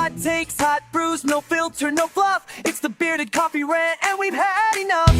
hot takes, hot brews, no filter, no fluff. It's the bearded coffee rant, and we've had enough.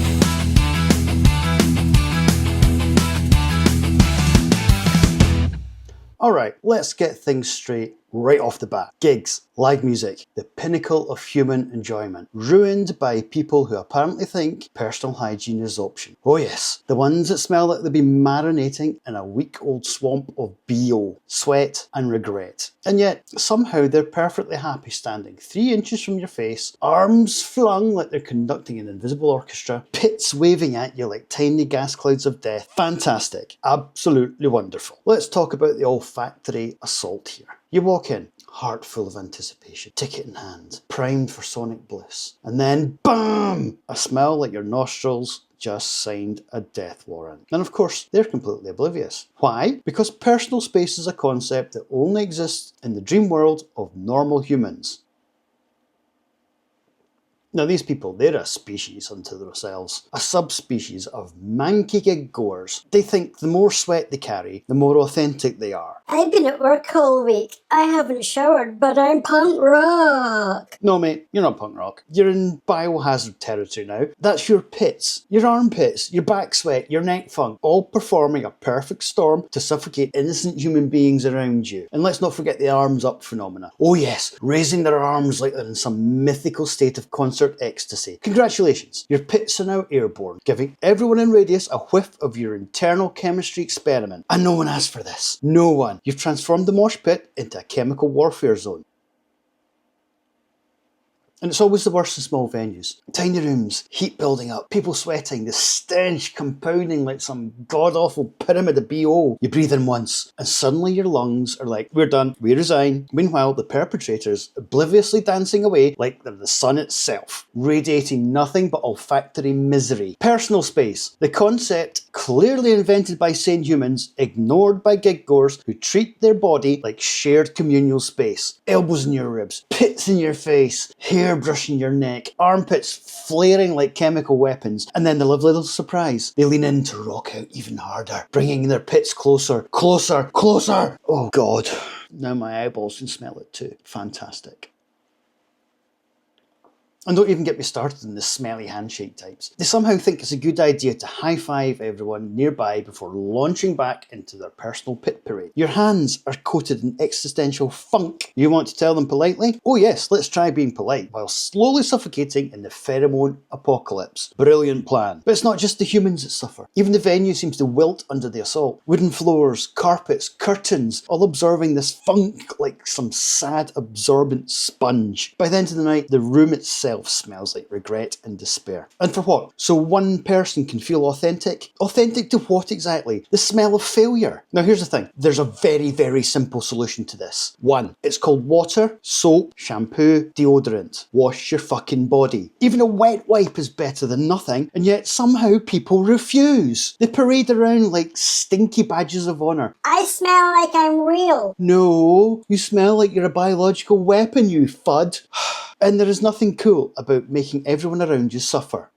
Alright, let's get things straight right off the bat. Gigs, live music, the pinnacle of human enjoyment, ruined by people who apparently think personal hygiene is optional. Oh yes, the ones that smell like they've been marinating in a week-old swamp of BO, sweat and regret. And yet, somehow they're perfectly happy standing 3 inches from your face, arms flung like they're conducting an invisible orchestra, pits waving at you like tiny gas clouds of death. Fantastic. Absolutely wonderful. Let's talk about the olfactory assault here. You walk in, heart full of anticipation, ticket in hand, primed for sonic bliss, and then BAM! A smell like your nostrils just signed a death warrant. And of course, they're completely oblivious. Why? Because personal space is a concept that only exists in the dream world of normal humans. Now these people, they're a species unto themselves, a subspecies of manky gig-goers. They think the more sweat they carry, the more authentic they are. I've been at work all week. I haven't showered, but I'm punk rock. No mate, you're not punk rock. You're in biohazard territory now. That's your pits, your armpits, your back sweat, your neck funk, all performing a perfect storm to suffocate innocent human beings around you. And let's not forget the arms up phenomena. Oh yes, raising their arms like they're in some mythical state of concert ecstasy. Congratulations, your pits are now airborne, giving everyone in radius a whiff of your internal chemistry experiment. And no one asked for this. No one. You've transformed the mosh pit into a chemical warfare zone. And it's always the worst in small venues. Tiny rooms, heat building up, people sweating, the stench compounding like some god-awful pyramid of BO. You breathe in once, and suddenly your lungs are like, we're done, we resign. Meanwhile, the perpetrators obliviously dancing away like they're the sun itself, radiating nothing but olfactory misery. Personal space, the concept clearly invented by sane humans, ignored by gig-goers who treat their body like shared communal space. Elbows in your ribs, pits in your face, hair brushing your neck, armpits flaring like chemical weapons, and then the lovely little surprise. They lean in to rock out even harder, bringing their pits closer, closer, closer. Oh God, now my eyeballs can smell it too. Fantastic. And don't even get me started on the smelly handshake types. They somehow think it's a good idea to high-five everyone nearby before launching back into their personal pit parade. Your hands are coated in existential funk. You want to tell them politely? Oh yes, let's try being polite, while slowly suffocating in the pheromone apocalypse. Brilliant plan. But it's not just the humans that suffer. Even the venue seems to wilt under the assault. Wooden floors, carpets, curtains, all absorbing this funk like some sad absorbent sponge. By the end of the night, the room itself smells like regret and despair. And for what? So one person can feel authentic? Authentic to what exactly? The smell of failure. Now here's the thing. There's a very, very simple solution to this. One, it's called water, soap, shampoo, deodorant. Wash your fucking body. Even a wet wipe is better than nothing, and yet somehow people refuse. They parade around like stinky badges of honour. I smell like I'm real. No, you smell like you're a biological weapon, you fud. And there is nothing cool about making everyone around you suffer.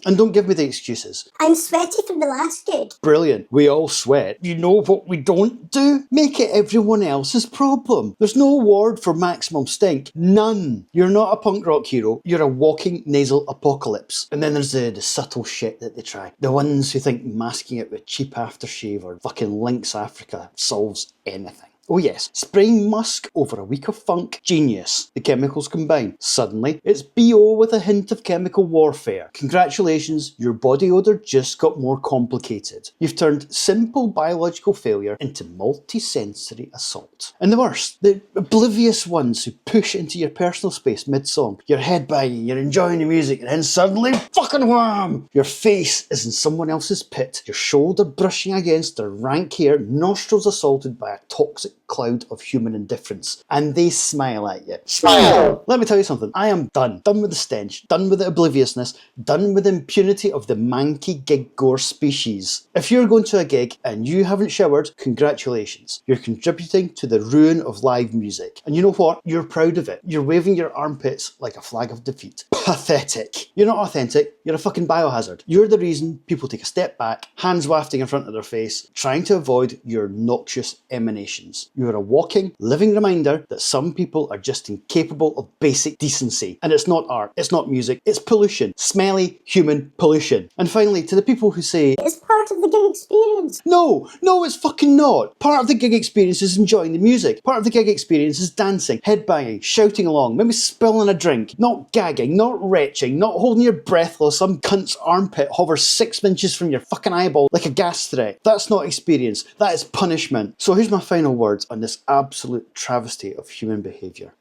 And don't give me the excuses. I'm sweaty from the last gig. Brilliant. We all sweat. You know what we don't do? Make it everyone else's problem. There's no award for maximum stink. None. You're not a punk rock hero. You're a walking nasal apocalypse. And then there's the subtle shit that they try. The ones who think masking it with cheap aftershave or fucking Lynx Africa solves anything. Oh yes, spraying musk over a week of funk. Genius. The chemicals combine. Suddenly, it's BO with a hint of chemical warfare. Congratulations, your body odour just got more complicated. You've turned simple biological failure into multi-sensory assault. And the worst, the oblivious ones who push into your personal space mid-song. Your head banging, you're enjoying the music, and then suddenly, fucking wham! Your face is in someone else's pit, your shoulder brushing against their rank hair, nostrils assaulted by a toxic cloud of human indifference, and they smile at you. Smile! Let me tell you something, I am done. Done with the stench, done with the obliviousness, done with the impunity of the manky gig-goer species. If you're going to a gig and you haven't showered, congratulations. You're contributing to the ruin of live music. And you know what? You're proud of it. You're waving your armpits like a flag of defeat. Pathetic. You're not authentic, you're a fucking biohazard. You're the reason people take a step back, hands wafting in front of their face, trying to avoid your noxious emanations. You're a walking, living reminder that some people are just incapable of basic decency. And it's not art, it's not music, it's pollution. Smelly human pollution. And finally, to the people who say, It's part of the gig experience. no, it's fucking not. Part of the gig experience is enjoying the music. Part of the gig experience is dancing, headbanging, shouting along, maybe spilling a drink, not gagging, not retching, not holding your breath while some cunt's armpit hovers 6 inches from your fucking eyeball like a gas threat. That's not experience, that is punishment. So here's my final words on this absolute travesty of human behaviour.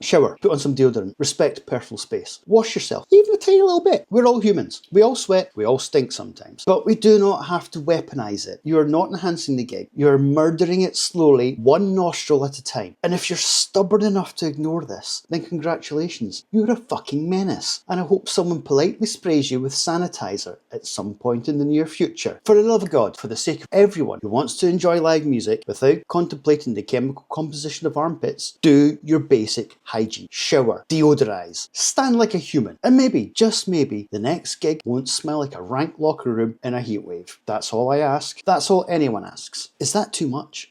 Shower, put on some deodorant, respect personal space, wash yourself, even a tiny little bit. We're all humans. We all sweat, we all stink sometimes. But we do not have to weaponise it. You are not enhancing the gig. You are murdering it slowly, one nostril at a time. And if you're stubborn enough to ignore this, then congratulations, you're a fucking menace. And I hope someone politely sprays you with sanitizer at some point in the near future. For the love of God, for the sake of everyone who wants to enjoy live music without contemplating the chemical composition of armpits, do your basic hygiene. Shower, deodorize, stand like a human, and maybe, just maybe, the next gig won't smell like a rank locker room in a heatwave. That's all I ask. That's all anyone asks. Is that too much?